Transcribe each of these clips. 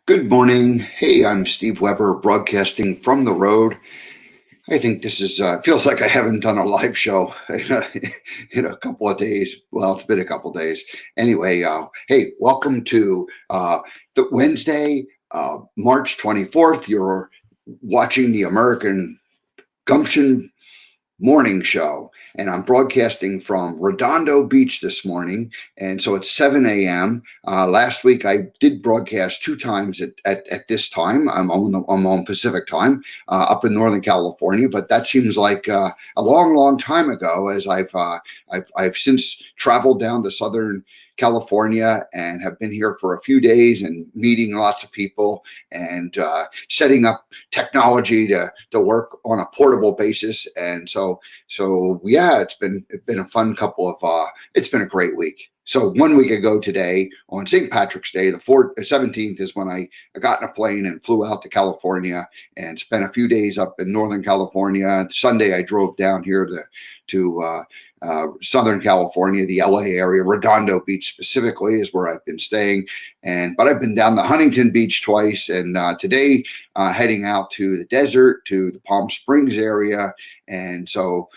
Good morning. Hey, I'm Steve Weber, broadcasting from the road. I think this is feels like I haven't done a live show in a couple of days. Well, it's been a couple of days. Anyway, hey, welcome to the Wednesday, March 24th. You're watching the American Gumption morning show, and I'm broadcasting from Rodando Beach this morning, and so it's 7 a.m. Last week I did broadcast two times at this time. I'm on Pacific time up in Northern California, but that seems like a long time ago, as I've since traveled down to Southern California and have been here for a few days and meeting lots of people and setting up technology to work on a portable basis. And so yeah, it's been a fun couple of it's been a great week. So 1 week ago today, on St. Patrick's Day, the 17th, is when I got in a plane and flew out to California and spent a few days up in Northern California. Sunday, I drove down here to Southern California, the LA area. Rodando Beach specifically is where I've been staying. But I've been down to Huntington Beach twice, and today heading out to the desert, to the Palm Springs area. And so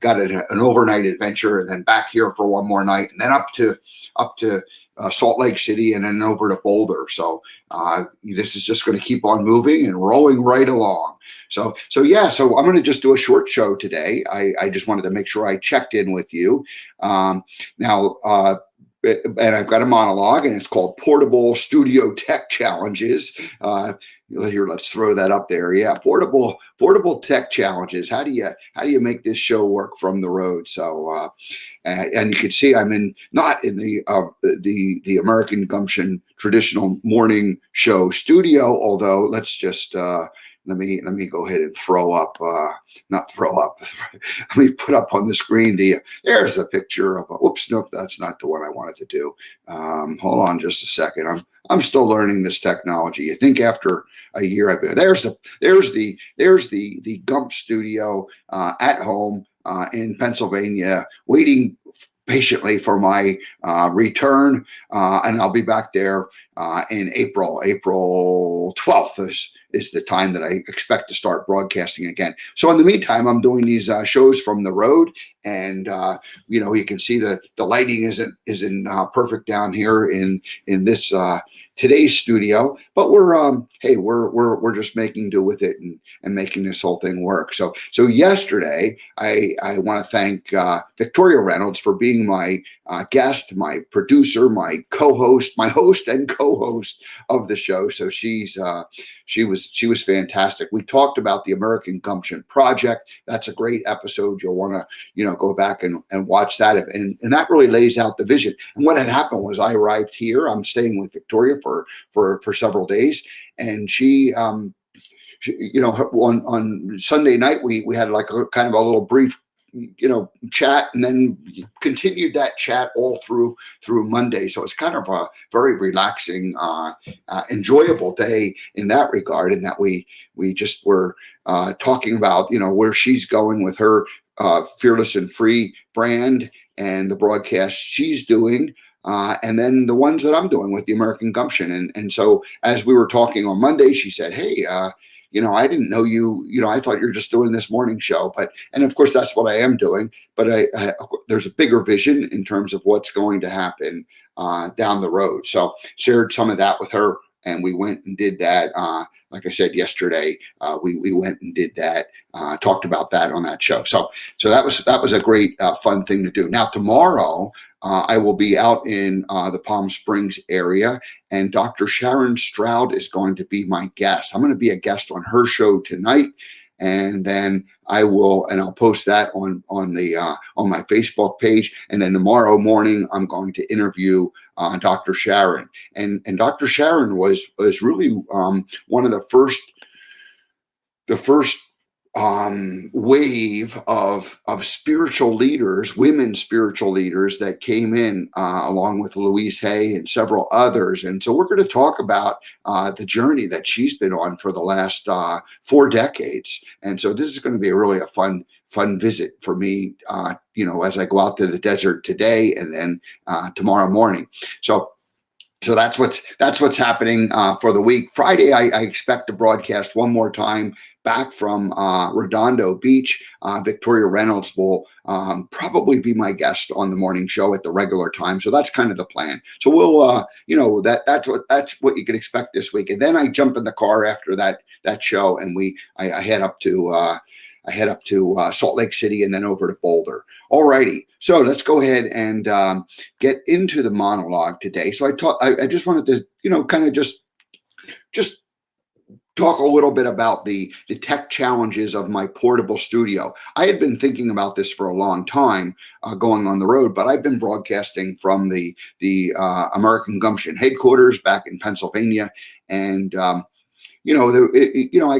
got an overnight adventure, and then back here for one more night, and then up to Salt Lake City, and then over to Boulder. So this is just going to keep on moving and rolling right along. So I'm going to just do a short show today. I just wanted to make sure I checked in with you. And I've got a monologue, and it's called Portable Studio Tech Challenges. Here, let's throw that up there. Yeah, portable tech challenges. How do you make this show work from the road? So, and you can see I'm not in the American Gumption traditional morning show studio. Although let's just let me go ahead and not throw up. Let me put up on the screen there's a picture of whoops, nope, that's not the one I wanted to do. Hold on just a second. I'm still learning this technology. You think after a year I've been there's the Gump studio at home in Pennsylvania, waiting patiently for my return, and I'll be back there in April. April 12th is the time that I expect to start broadcasting again. So in the meantime, I'm doing these shows from the road, and you can see the lighting isn't perfect down here in this today's studio, but we're just making do with it and making this whole thing work. So yesterday I want to thank Victoria Reynolds for being my guest, my producer, my co-host, my host and co-host of the show. So she was fantastic. We talked about the American Gumption Project. That's a great episode. You'll want to go back and watch that, and that really lays out the vision. And what had happened was I arrived here. I'm staying with Victoria for several days, and she on Sunday night we had like a kind of a little brief chat, and then continued that chat all through Monday. So it's kind of a very relaxing, enjoyable day in that regard, in that we just were talking about where she's going with her Fearless and Free brand and the broadcast she's doing. And then the ones that I'm doing with the American Gumption. And so as we were talking on Monday, she said, hey, I didn't know you, I thought you're just doing this morning show, and of course that's what I am doing, but there's a bigger vision in terms of what's going to happen down the road. So shared some of that with her, and we went and did that. Like I said yesterday, we went and did that, talked about that on that show. So that was a great fun thing to do. Now tomorrow, I will be out in the Palm Springs area, and Dr. Sharon Stroud is going to be my guest. I'm going to be a guest on her show tonight, and then I'll post that on my Facebook page. And then tomorrow morning, I'm going to interview Dr. Sharon, and Dr. Sharon was really one of the first wave of spiritual leaders, women spiritual leaders that came in along with Louise Hay and several others. And so we're going to talk about the journey that she's been on for the last 4 decades. And so this is going to be really a fun visit for me, as I go out to the desert today and then tomorrow morning. So So that's what's happening for the week. Friday, I expect to broadcast one more time back from Redondo Beach. Victoria Reynolds will probably be my guest on the morning show at the regular time. So that's kind of the plan. So we'll, that's what you can expect this week. And then I jump in the car after that show, and I head up to Salt Lake City and then over to Boulder. Alrighty, so let's go ahead and get into the monologue today. So I just wanted to, kind of just talk a little bit about the tech challenges of my portable studio. I had been thinking about this for a long time, going on the road, but I've been broadcasting from the American Gumption headquarters back in Pennsylvania, and I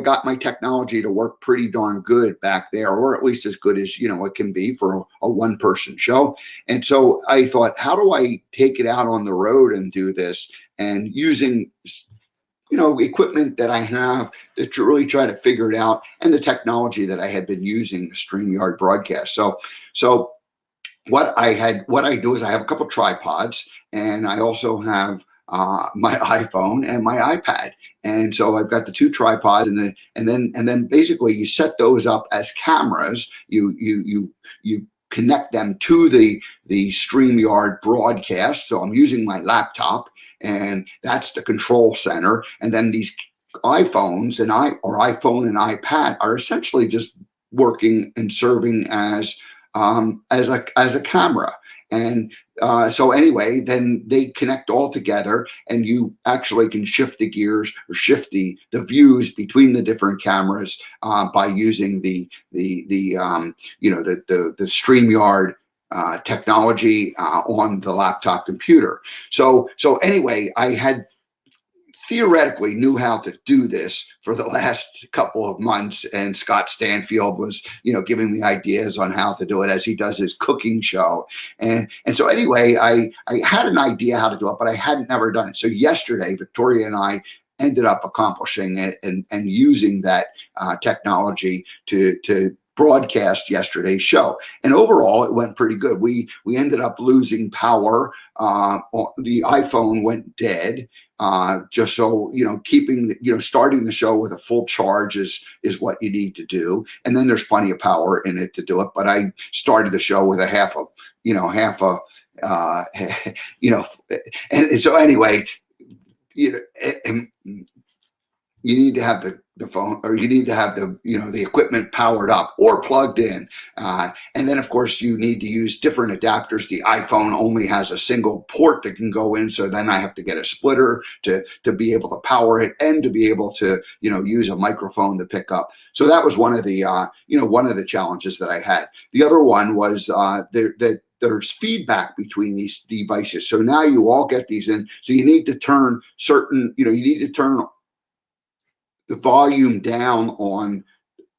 got my technology to work pretty darn good back there, or at least as good as, it can be for a one-person show. And so I thought, how do I take it out on the road and do this? And using, equipment that I have to really try to figure it out, and the technology that I had been using, StreamYard broadcast. So what I do is I have a couple tripods, and I also have my iPhone and my iPad. And so I've got the two tripods, and then basically you set those up as cameras. You connect them to the StreamYard broadcast. So I'm using my laptop, and that's the control center. And then these iPhone and iPad are essentially just working and serving as a camera. And so anyway, then they connect all together, and you actually can shift the gears or shift the views between the different cameras by using the StreamYard technology on the laptop computer. So anyway, I had theoretically knew how to do this for the last couple of months, and Scott Stanfield was, giving me ideas on how to do it as he does his cooking show. And so anyway, I had an idea how to do it, but I hadn't never done it. So yesterday, Victoria and I ended up accomplishing it and using that technology to broadcast yesterday's show. And overall, it went pretty good. We ended up losing power. The iPhone went dead. Just so, keeping, starting the show with a full charge is what you need to do. And then there's plenty of power in it to do it. But I started the show with and so anyway, you need to have the phone, or you need to have the equipment powered up or plugged in. And then of course you need to use different adapters. The iPhone only has a single port that can go in. So then I have to get a splitter to be able to power it, and to be able to, use a microphone to pick up. So that was one of the challenges that I had. The other one was there's feedback between these devices. So now you all get these in. So you need to turn the volume down on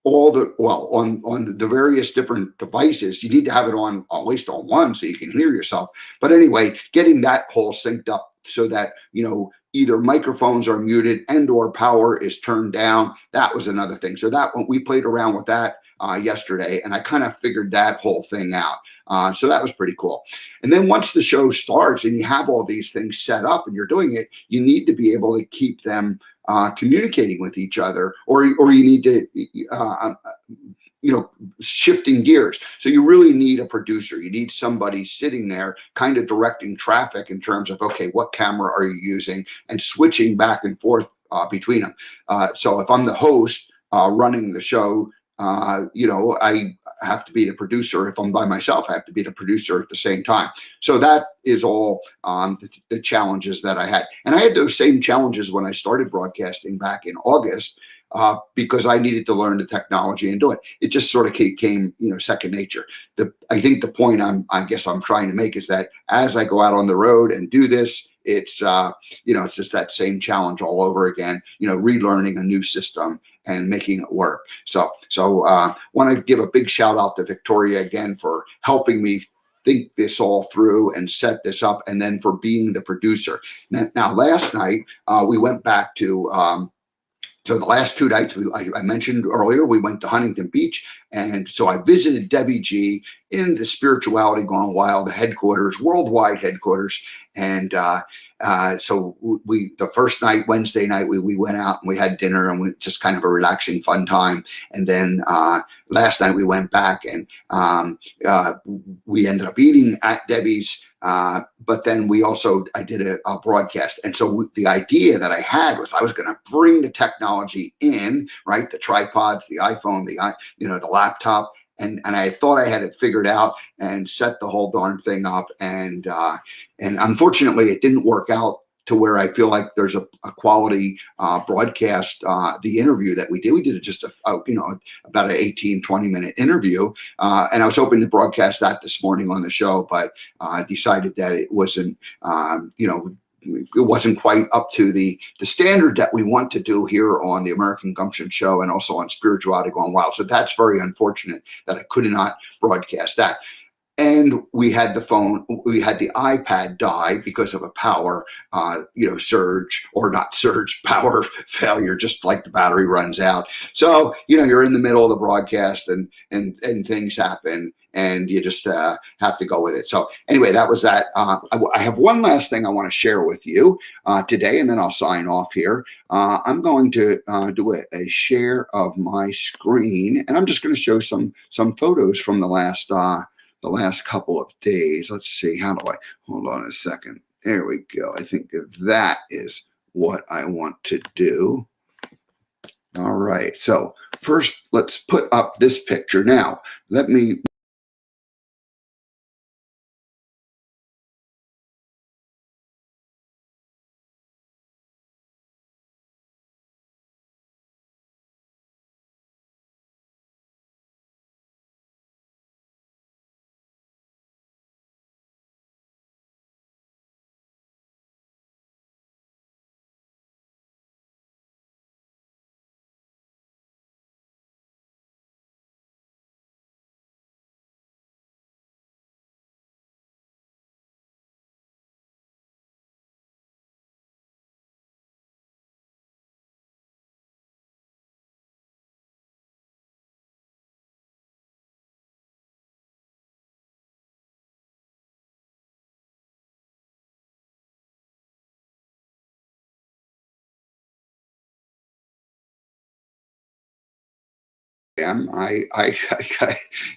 on the various different devices. You need to have it on at least on one so you can hear yourself. But anyway, getting that whole synced up so that, either microphones are muted and or power is turned down. That was another thing. So that one, we played around with that yesterday, and I kind of figured that whole thing out. So that was pretty cool. And then once the show starts and you have all these things set up and you're doing it, you need to be able to keep them communicating with each other, or you need to, shifting gears. So you really need a producer. You need somebody sitting there kind of directing traffic in terms of, okay, what camera are you using, and switching back and forth between them. So if I'm the host running the show, I have to be the producer. If I'm by myself, I have to be the producer at the same time. So that is all the challenges that I had. And I had those same challenges when I started broadcasting back in August, because I needed to learn the technology and do it. It just sort of came, second nature. I think the point I guess I'm trying to make is that as I go out on the road and do this, it's it's just that same challenge all over again, relearning a new system and making it work. So want to give a big shout out to Victoria again for helping me think this all through and set this up, and then for being the producer. Now last night we went back to so the last 2 nights, I mentioned earlier, we went to Huntington Beach. And so I visited Debbie G in the Spirituality Gone Wild headquarters, worldwide headquarters. And So we the first night, Wednesday night, we went out and we had dinner, and we just kind of a relaxing, fun time. And then last night we went back, and we ended up eating at Debbie's. But then I did a broadcast. And so the idea that I had was I was going to bring the technology in, right? The tripods, the iPhone, the laptop. And I thought I had it figured out and set the whole darn thing up. And unfortunately it didn't work out to where I feel like there's a quality broadcast. The interview that we did just about an 18, 20-minute interview. And I was hoping to broadcast that this morning on the show, but decided that it wasn't, it wasn't quite up to the standard that we want to do here on the American Gumption Show and also on Spirituality Gone Wild. So that's very unfortunate that I could not broadcast that. And we had the iPad die because of a power, surge, or not surge, power failure, just like the battery runs out. So, you're in the middle of the broadcast and things happen, and you just have to go with it. So anyway, that was that. I have one last thing I want to share with you today, and then I'll sign off here. I'm going to do a share of my screen, and I'm just going to show some photos from the last couple of days. Let's see. How do I hold on a second? There we go. I think that is what I want to do. All right. So first, let's put up this picture. Now, let me.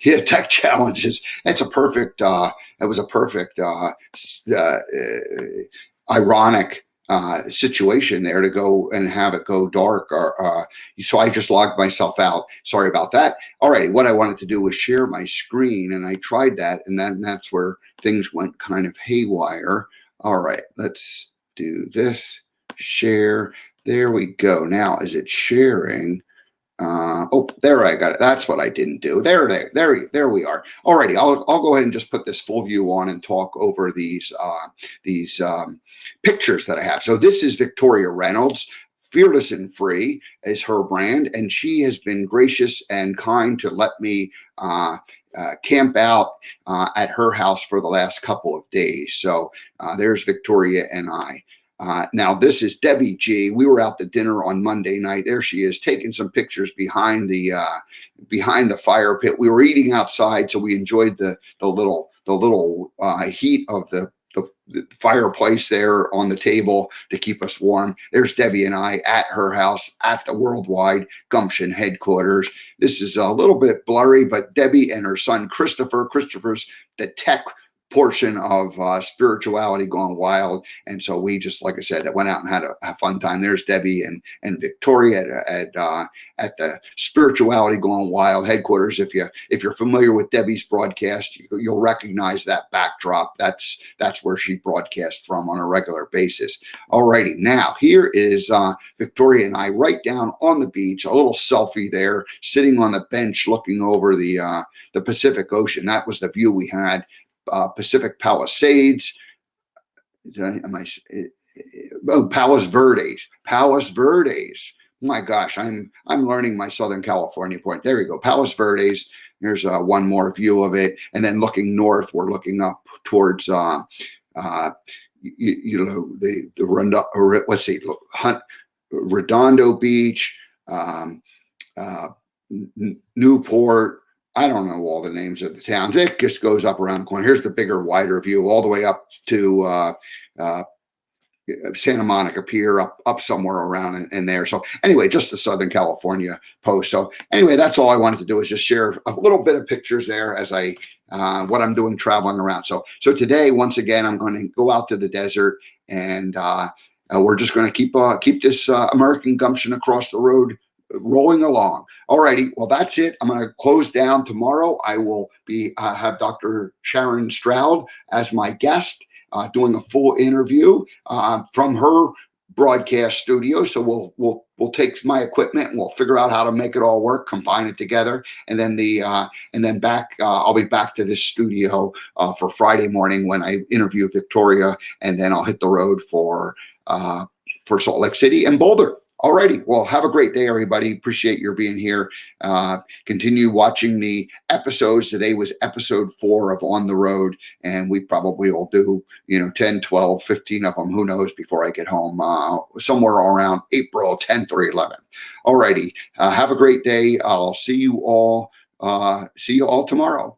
Yeah, tech challenges. That's a perfect. That was a perfect, ironic situation there to go and have it go dark. So I just logged myself out. Sorry about that. Alrighty, what I wanted to do was share my screen, and I tried that, and then that's where things went kind of haywire. All right, let's do this. Share. There we go. Now, is it sharing? There I got it. That's what I didn't do. There we are. Alrighty, I'll go ahead and just put this full view on and talk over these pictures that I have. So this is Victoria Reynolds. Fearless and Free is her brand, and she has been gracious and kind to let me camp out at her house for the last couple of days. So there's Victoria and I. Now this is Debbie G. We were out to dinner on Monday night. There she is, taking some pictures behind the fire pit. We were eating outside, so we enjoyed the little heat of the fireplace there on the table to keep us warm. There's Debbie and I at her house at the Worldwide Gumption headquarters. This is a little bit blurry, but Debbie and her son Christopher's the tech portion of Spirituality Gone Wild. And so we just, like I said, went out and had a fun time. There's Debbie and Victoria at the Spirituality Gone Wild headquarters. If you're familiar with Debbie's broadcast, you'll recognize that backdrop. That's where she broadcasts from on a regular basis. Alrighty, now here is Victoria and I right down on the beach, a little selfie there, sitting on the bench looking over the Pacific Ocean. That was the view we had. Pacific Palisades. Palos Verdes. Palos Verdes. My gosh, I'm learning my Southern California point. There you go, Palos Verdes. Here's one more view of it, and then looking north, we're looking up towards the Rodando Beach, Newport. I don't know all the names of the towns. It just goes up around the corner. Here's the bigger, wider view all the way up to Santa Monica Pier up somewhere around in there. So anyway, just the Southern California post. So anyway, that's all I wanted to do is just share a little bit of pictures there as I what I'm doing traveling around. So today, once again, I'm going to go out to the desert, and we're just going to keep this American Gumption across the road rolling along. Alrighty, well, that's it. I'm going to close down tomorrow. I will be have Dr. Sharon Stroud as my guest, doing a full interview from her broadcast studio. So we'll take my equipment and we'll figure out how to make it all work, combine it together, and then I'll be back to this studio for Friday morning when I interview Victoria, and then I'll hit the road for Salt Lake City and Boulder. Alrighty, well, have a great day, everybody. Appreciate your being here. Continue watching the episodes. Today was episode 4 of On the Road, and we probably will do 10, 12, 15 of them, who knows, before I get home, somewhere around April 10th or 11th. Alrighty, have a great day. I'll see you all tomorrow.